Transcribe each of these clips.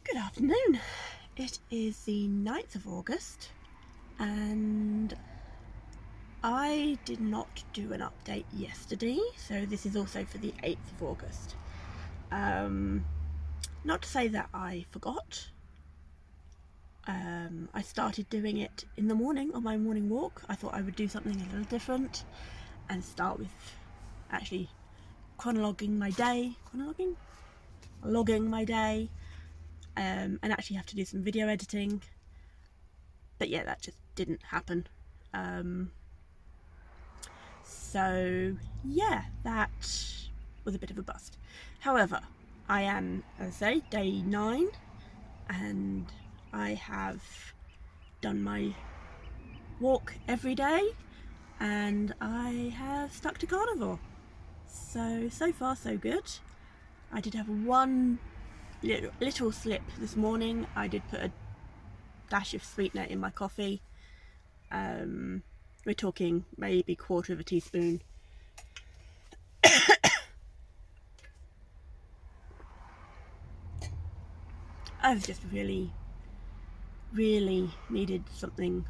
Good afternoon. It is the 9th of August and I did not do an update yesterday, so this is also for the 8th of August. Not to say that I forgot. I started doing it in the morning on my morning walk. I thought I would do something a little different and start with actually logging my day, and actually have to do some video editing. But yeah, that just didn't happen. So yeah, that was a bit of a bust. However, I am, as I say, day 9 and I have done my walk every day and I have stuck to carnivore. So far so good. I did have one little slip this morning. I did put a dash of sweetener in my coffee. We're talking maybe 1/4 of a teaspoon. I've just really needed something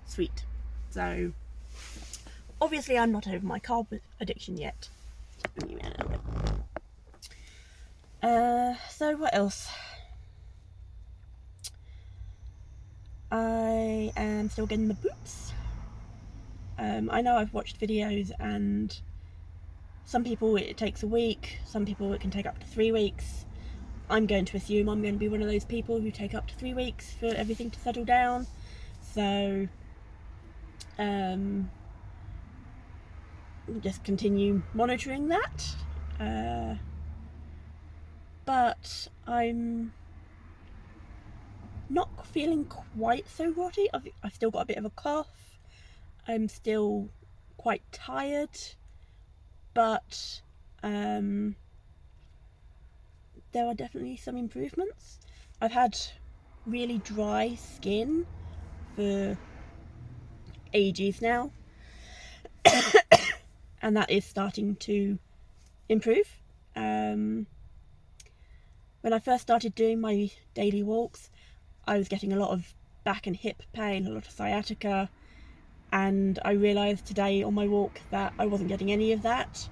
sweet. So obviously I'm not over my carb addiction yet. So what else? I am still getting the boops. I know I've watched videos and some people it takes a week, some people it can take up to 3 weeks. I'm going to assume I'm going to be one of those people who take up to 3 weeks for everything to settle down. So just continue monitoring that. But I'm not feeling quite so rotty. I've still got a bit of a cough. I'm still quite tired, but there are definitely some improvements. I've had really dry skin for ages now and that is starting to improve. When I first started doing my daily walks, I was getting a lot of back and hip pain, a lot of sciatica, and I realised today on my walk that I wasn't getting any of that.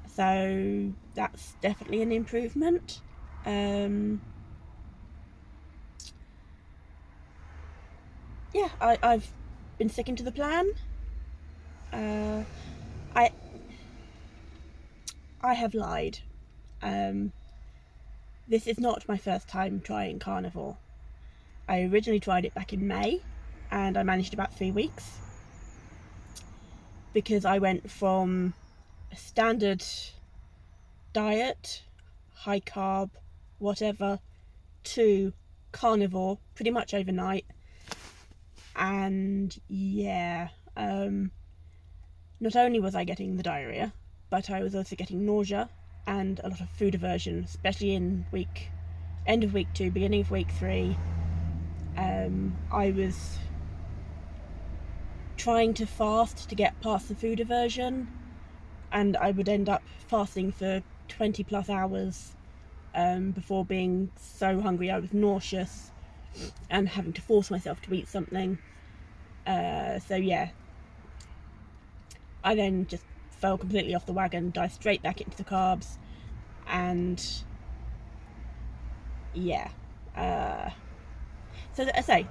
So that's definitely an improvement. Yeah, I've been sticking to the plan. I have lied. This is not my first time trying carnivore. I originally tried it back in May and I managed about 3 weeks because I went from a standard diet, high carb, whatever, to carnivore pretty much overnight. And yeah, not only was I getting the diarrhea, but I was also getting nausea and a lot of food aversion, especially in end of week 2, beginning of week 3. I was trying to fast to get past the food aversion, and I would end up fasting for 20 plus hours before being so hungry I was nauseous and having to force myself to eat something. So yeah, I then just fell completely off the wagon, dived straight back into the carbs, and yeah. So as I say,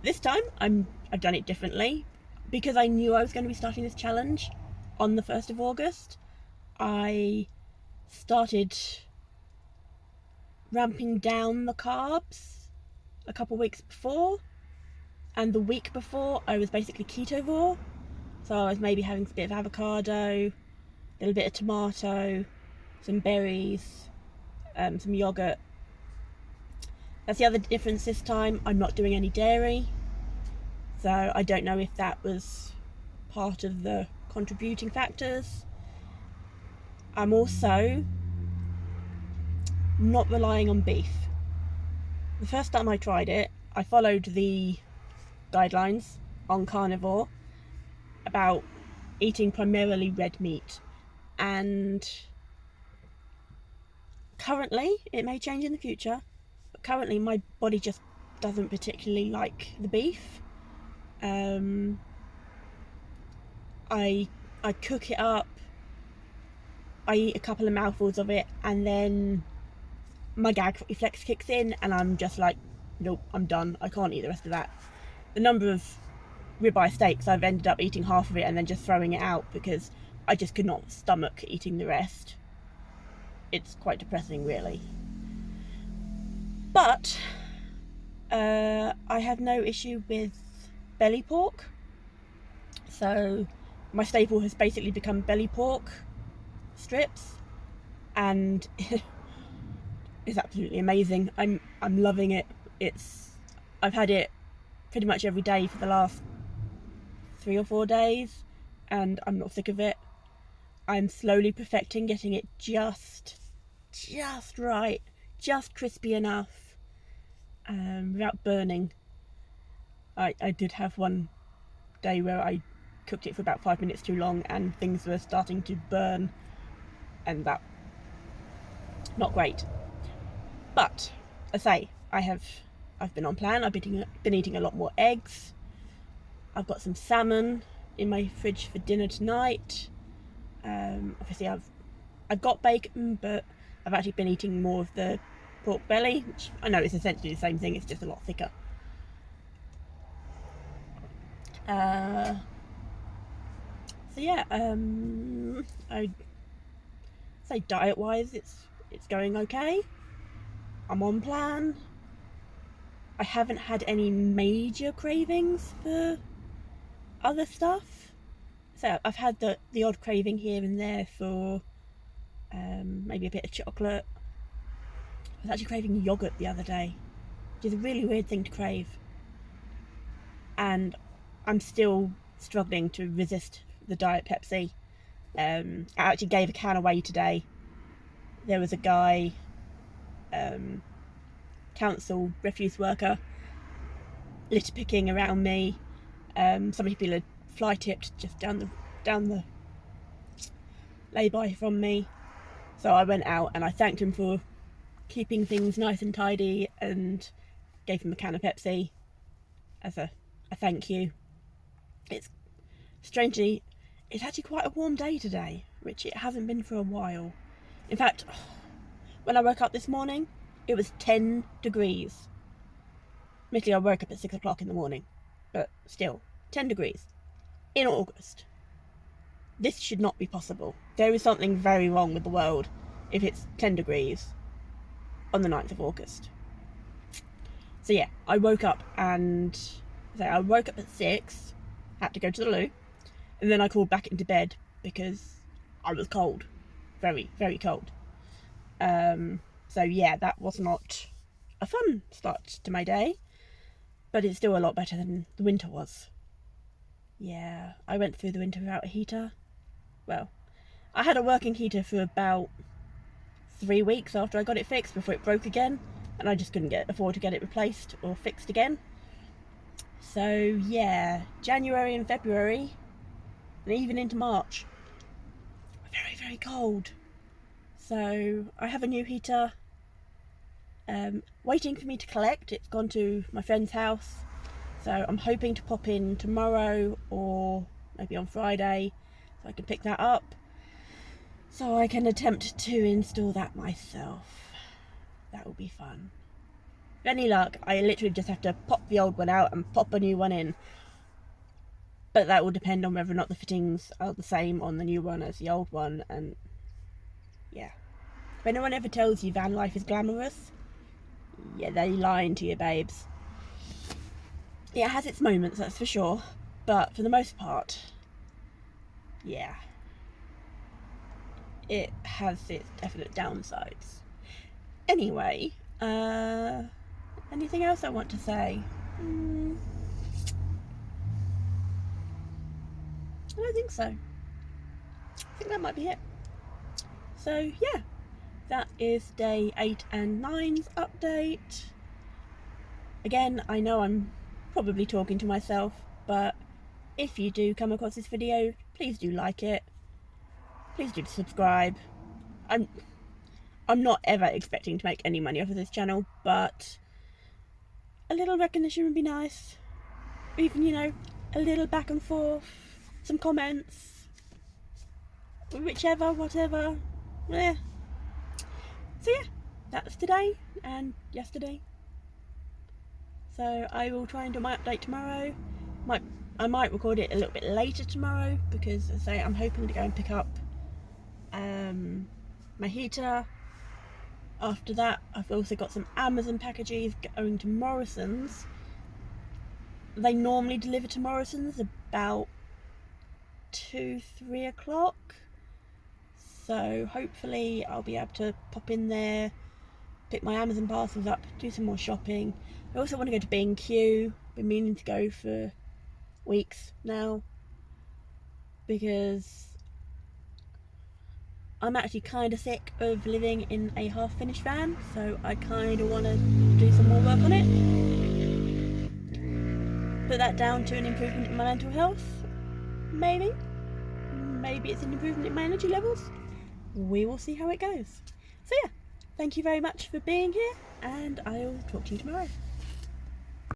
this time I've done it differently because I knew I was going to be starting this challenge on the 1st of August. I started ramping down the carbs a couple weeks before, and the week before I was basically ketovore. So I was maybe having a bit of avocado, a little bit of tomato, some berries, some yogurt. That's the other difference this time. I'm not doing any dairy, so I don't know if that was part of the contributing factors. I'm also not relying on beef. The first time I tried it, I followed the guidelines on carnivore about eating primarily red meat, and currently, it may change in the future, but currently my body just doesn't particularly like the beef. I cook it up, I eat a couple of mouthfuls of it, and then my gag reflex kicks in and I'm just like, nope, I'm done, I can't eat the rest of that. The number of ribeye steaks, I've ended up eating half of it and then just throwing it out because I just could not stomach eating the rest. It's quite depressing, really. But I have no issue with belly pork. So my staple has basically become belly pork strips, and it's absolutely amazing. I'm loving it. I've had it pretty much every day for the last 3 or 4 days, and I'm not sick of it. I'm slowly perfecting getting it just right, just crispy enough, without burning. I did have one day where I cooked it for about 5 minutes too long and things were starting to burn, and that, not great. But I say, I've been on plan. I've been eating a lot more eggs. I've got some salmon in my fridge for dinner tonight. Obviously I've got bacon, but I've actually been eating more of the pork belly, which I know is essentially the same thing, it's just a lot thicker. So yeah, I'd say diet-wise, it's going okay. I'm on plan. I haven't had any major cravings for other stuff. So I've had the odd craving here and there for maybe a bit of chocolate. I was actually craving yogurt the other day, which is a really weird thing to crave. And I'm still struggling to resist the Diet Pepsi. I actually gave a can away today. There was a guy, council refuse worker, litter picking around me. Some people had fly tipped just down the lay-by from me. So I went out and I thanked him for keeping things nice and tidy and gave him a can of Pepsi as a thank you. It's strangely, it's actually quite a warm day today, which it hasn't been for a while. In fact, when I woke up this morning, it was 10 degrees. Admittedly, I woke up at 6 o'clock in the morning, but still, 10 degrees in August. This should not be possible. There is something very wrong with the world if it's 10 degrees on the 9th of August. So yeah, I woke up at 6, had to go to the loo, and then I crawled back into bed because I was cold. Very, very cold. So yeah, that was not a fun start to my day, but it's still a lot better than the winter was. Yeah, I went through the winter without a heater. Well, I had a working heater for about 3 weeks after I got it fixed before it broke again, and I just couldn't afford to get it replaced or fixed again. So yeah, January and February, and even into March, very, very cold. So I have a new heater, waiting for me to collect. It's gone to my friend's house, so I'm hoping to pop in tomorrow or maybe on Friday so I can pick that up, so I can attempt to install that myself. That will be fun. With any luck, I literally just have to pop the old one out and pop a new one in, but that will depend on whether or not the fittings are the same on the new one as the old one. And yeah, if anyone ever tells you van life is glamorous, yeah, they're lying to you, babes. Yeah, it has its moments, that's for sure, but for the most part, yeah, it has its definite downsides. Anyway, anything else I want to say? I don't think so. I think that might be it. So yeah, that is day 8 and 9's update. Again, I know I'm probably talking to myself, but if you do come across this video, please do like it. Please do subscribe. I'm not ever expecting to make any money off of this channel, but a little recognition would be nice. Even, you know, a little back and forth, some comments, whichever, whatever. Yeah. So yeah, that's today and yesterday. So I will try and do my update tomorrow. I might record it a little bit later tomorrow because, as I say, I'm hoping to go and pick up my heater. After that, I've also got some Amazon packages going to Morrison's. They normally deliver to Morrison's about 2-3 o'clock. So hopefully I'll be able to pop in there, pick my Amazon parcels up, do some more shopping. I also want to go to B&Q. Been meaning to go for weeks now because I'm actually kind of sick of living in a half-finished van, so I kind of want to do some more work on it. Put that down to an improvement in my mental health, maybe. Maybe it's an improvement in my energy levels. We will see how it goes. So yeah, thank you very much for being here, and I will talk to you tomorrow.